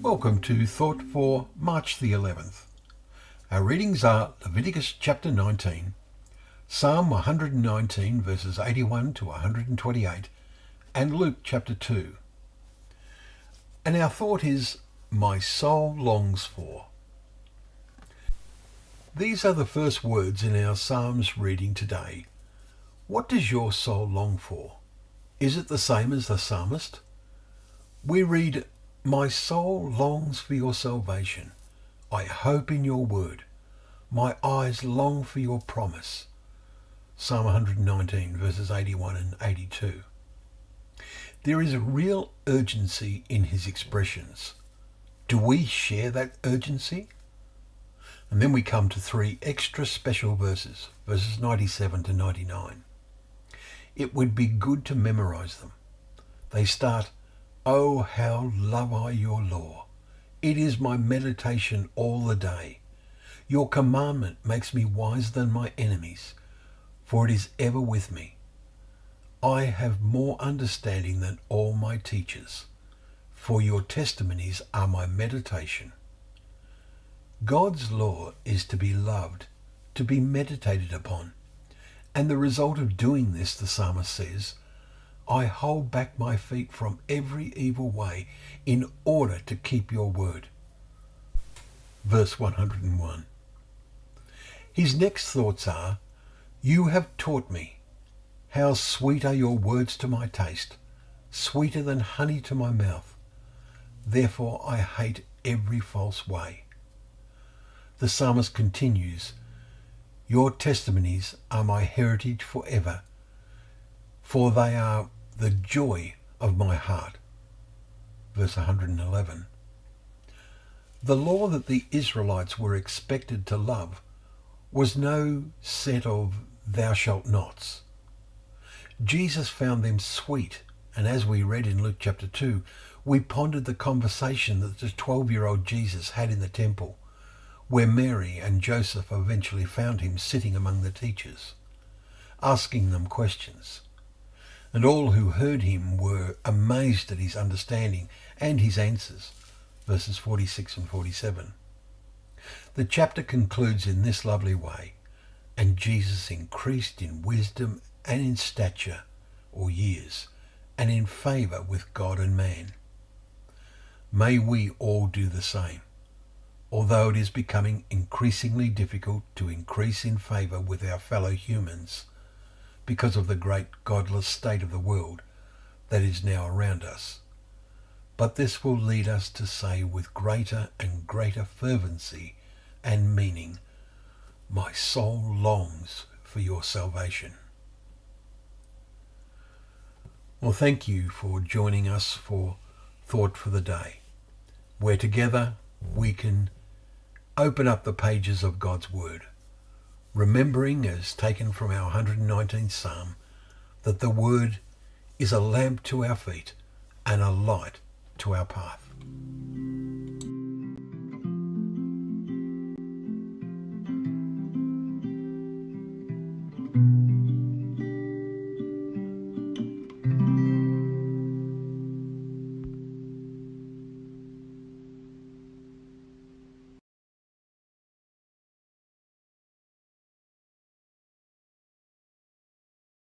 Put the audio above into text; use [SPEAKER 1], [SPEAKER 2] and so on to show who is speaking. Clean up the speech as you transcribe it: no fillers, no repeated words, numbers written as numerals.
[SPEAKER 1] Welcome to Thought for March the 11th. Our readings are Leviticus chapter 19, Psalm 119 verses 81 to 128, and Luke chapter 2. And our thought is, my soul longs for. These are the first words in our Psalms reading today. What does your soul long for? Is it the same as the psalmist? We read, my soul longs for your salvation. I hope in your word. My eyes long for your promise. Psalm 119 verses 81 and 82. There is a real urgency in his expressions. Do we share that urgency? And then we come to three extra special verses 97 to 99. It would be good to memorize them. They start, oh, how love I your law. It is my meditation all the day. Your commandment makes me wiser than my enemies, for it is ever with me. I have more understanding than all my teachers, for your testimonies are my meditation. God's law is to be loved, to be meditated upon, and the result of doing this, the psalmist says, I hold back my feet from every evil way in order to keep your word. Verse 101. His next thoughts are, you have taught me. How sweet are your words to my taste, sweeter than honey to my mouth. Therefore I hate every false way. The psalmist continues, your testimonies are my heritage forever, for they are the joy of my heart. Verse 111. The law that the Israelites were expected to love was no set of thou shalt nots. Jesus found them sweet, and as we read in Luke chapter 2, we pondered the conversation that the 12-year-old Jesus had in the temple, where Mary and Joseph eventually found him sitting among the teachers, asking them questions. And all who heard him were amazed at his understanding and his answers. Verses 46 and 47. The chapter concludes in this lovely way, and Jesus increased in wisdom and in stature, or years, and in favour with God and man. May we all do the same, although it is becoming increasingly difficult to increase in favour with our fellow humans, because of the great godless state of the world that is now around us. But this will lead us to say with greater and greater fervency and meaning, my soul longs for your salvation. Well, thank you for joining us for Thought for the Day, where together we can open up the pages of God's Word, remembering, as taken from our 119th Psalm, that the Word is a lamp to our feet and a light to our path.